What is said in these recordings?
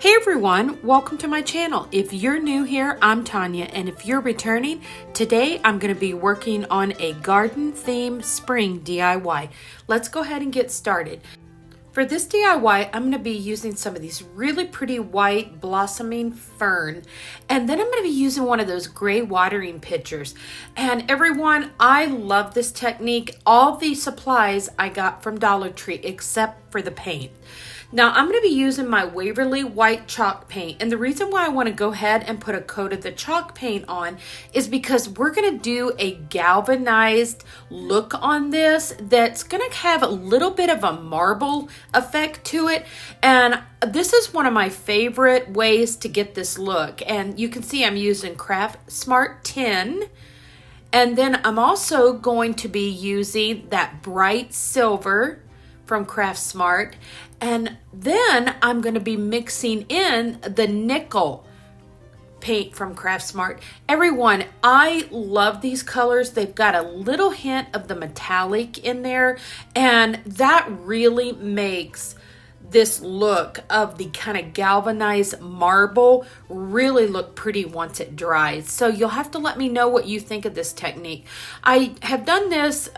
Hey everyone, welcome to my channel. If you're new here, I'm Tonya, and if you're returning, today I'm going to be working on a garden theme spring DIY. Let's go ahead and get started. For this DIY, I'm going to be using some of these really pretty white blossoming fern, and then I'm going to be using one of those gray watering pitchers. And everyone, I love this technique. All the supplies I got from Dollar Tree except for the paint. Now I'm going to be using my Waverly white chalk paint, and the reason why I want to go ahead and put a coat of the chalk paint on is because we're going to do a galvanized look on this that's going to have a little bit of a marble effect to it, and this is one of my favorite ways to get this look. And you can see I'm using Craft Smart 10. And then I'm also going to be using that bright silver from Craft Smart. And then I'm going to be mixing in the nickel paint from Craft Smart. Everyone, I love these colors. They've got a little hint of the metallic in there, and that really makes this look of the kind of galvanized marble really look pretty once it dries. So you'll have to let me know what you think of this technique. I have done this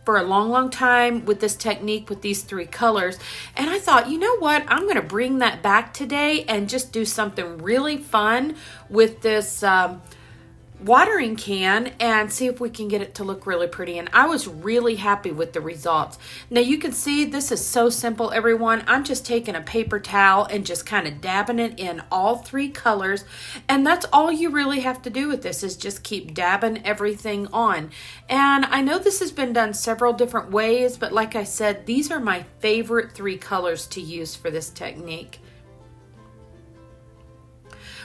for a long time with this technique with these three colors, and I thought, you know what, I'm going to bring that back today and just do something really fun with this watering can and see if we can get it to look really pretty. And I was really happy with the results. Now you can see this is so simple, everyone. I'm just taking a paper towel and just kind of dabbing it in all three colors, and that's all you really have to do with this, is just keep dabbing everything on. And I know this has been done several different ways, but like I said, these are my favorite three colors to use for this technique.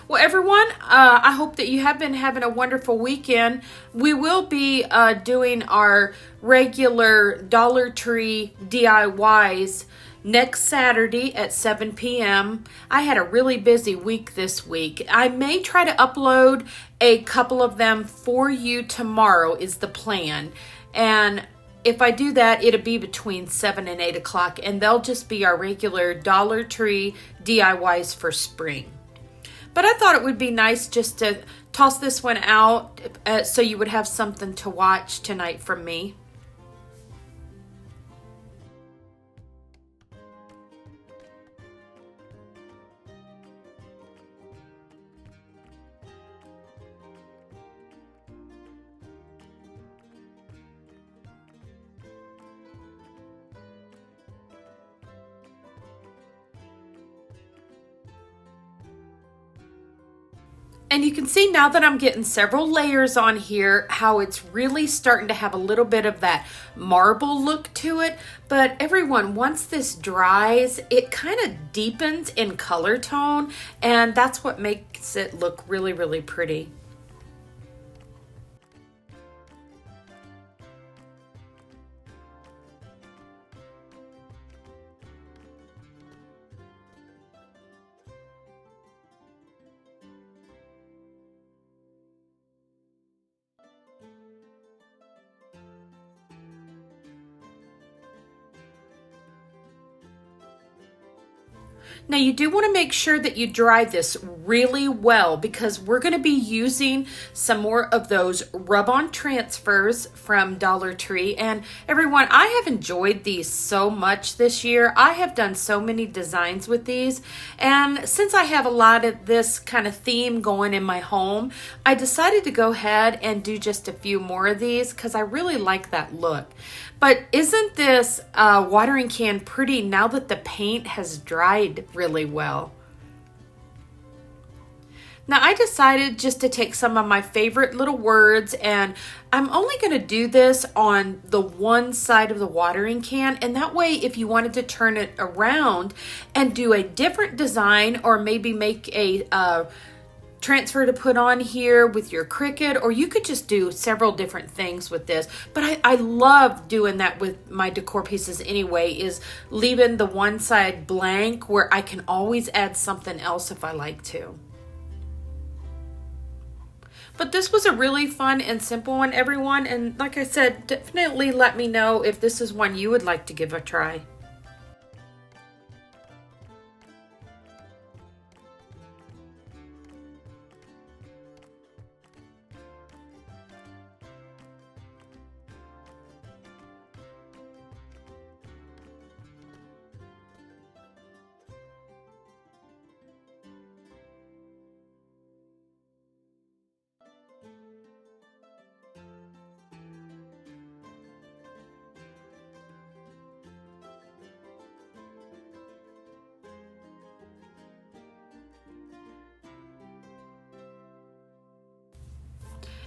Well, everyone, I hope that you have been having a wonderful weekend. We will be doing our regular Dollar Tree DIYs next Saturday at 7 p.m. I had a really busy week this week. I may try to upload a couple of them for you tomorrow is the plan. And if I do that, it'll be between 7 and 8 o'clock, and they'll just be our regular Dollar Tree DIYs for spring. But I thought it would be nice just to toss this one out so you would have something to watch tonight from me. And you can see now that I'm getting several layers on here, how it's really starting to have a little bit of that marble look to it. But everyone, once this dries, it kind of deepens in color tone, and that's what makes it look really, really pretty. Now you do want to make sure that you dry this really well, because we're going to be using some more of those rub-on transfers from Dollar Tree. And everyone, I have enjoyed these so much this year. I have done so many designs with these, and since I have a lot of this kind of theme going in my home, I decided to go ahead and do just a few more of these because I really like that look. But isn't this watering can pretty now that the paint has dried really well? Now I decided just to take some of my favorite little words, and I'm only going to do this on the one side of the watering can, and that way if you wanted to turn it around and do a different design, or maybe make a transfer to put on here with your Cricut, or you could just do several different things with this. But I love doing that with my decor pieces anyway, is leaving the one side blank where I can always add something else if I like to. But this was a really fun and simple one, everyone, and like I said, definitely let me know if this is one you would like to give a try.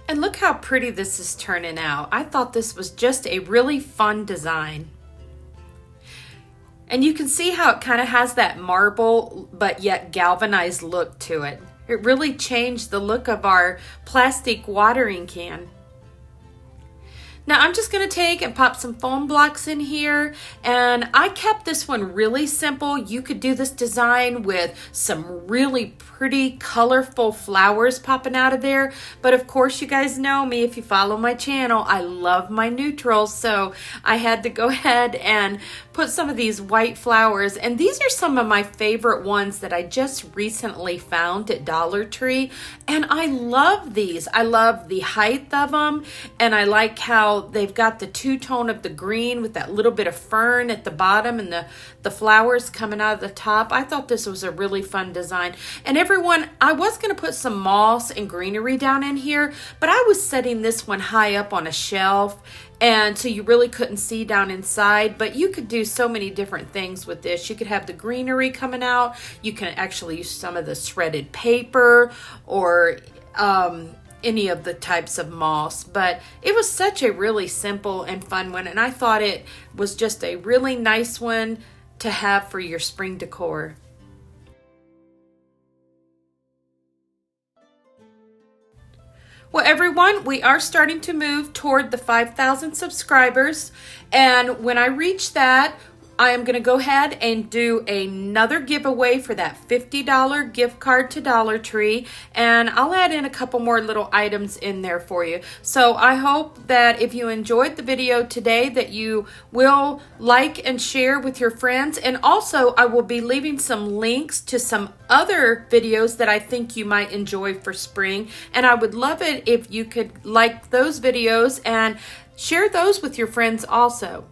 And look how pretty this is turning out. I thought this was just a really fun design. And you can see how it kind of has that marble but yet galvanized look to it. It really changed the look of our plastic watering can. Now I'm just going to take and pop some foam blocks in here, and I kept this one really simple. You could do this design with some really pretty colorful flowers popping out of there, but of course you guys know me, if you follow my channel, I love my neutrals, so I had to go ahead and put some of these white flowers, and these are some of my favorite ones that I just recently found at Dollar Tree, and I love these. I love the height of them, and I like how they've got the two-tone of the green with that little bit of fern at the bottom and the flowers coming out of the top. I thought this was a really fun design. And everyone, I was going to put some moss and greenery down in here, but I was setting this one high up on a shelf, and so you really couldn't see down inside, but you could do so many different things with this. You could have the greenery coming out. You can actually use some of the shredded paper or any of the types of moss, but it was such a really simple and fun one, and I thought it was just a really nice one to have for your spring decor. Well, everyone, we are starting to move toward the 5,000 subscribers, and when I reach that, I am going to go ahead and do another giveaway for that $50 gift card to Dollar Tree, and I'll add in a couple more little items in there for you. So I hope that if you enjoyed the video today, that you will like and share with your friends, and also I will be leaving some links to some other videos that I think you might enjoy for spring, and I would love it if you could like those videos and share those with your friends also.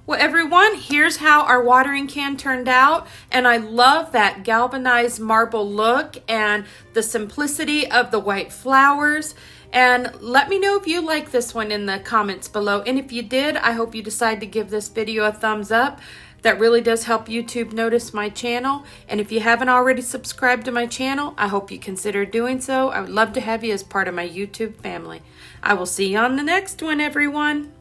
Well, everyone, here's how our watering can turned out, and I love that galvanized marble look and the simplicity of the white flowers. And let me know if you like this one in the comments below, and if you did, I hope you decide to give this video a thumbs up. That really does help YouTube notice my channel, and if you haven't already subscribed to my channel, I hope you consider doing so. I would love to have you as part of my YouTube family. I will see you on the next one, everyone.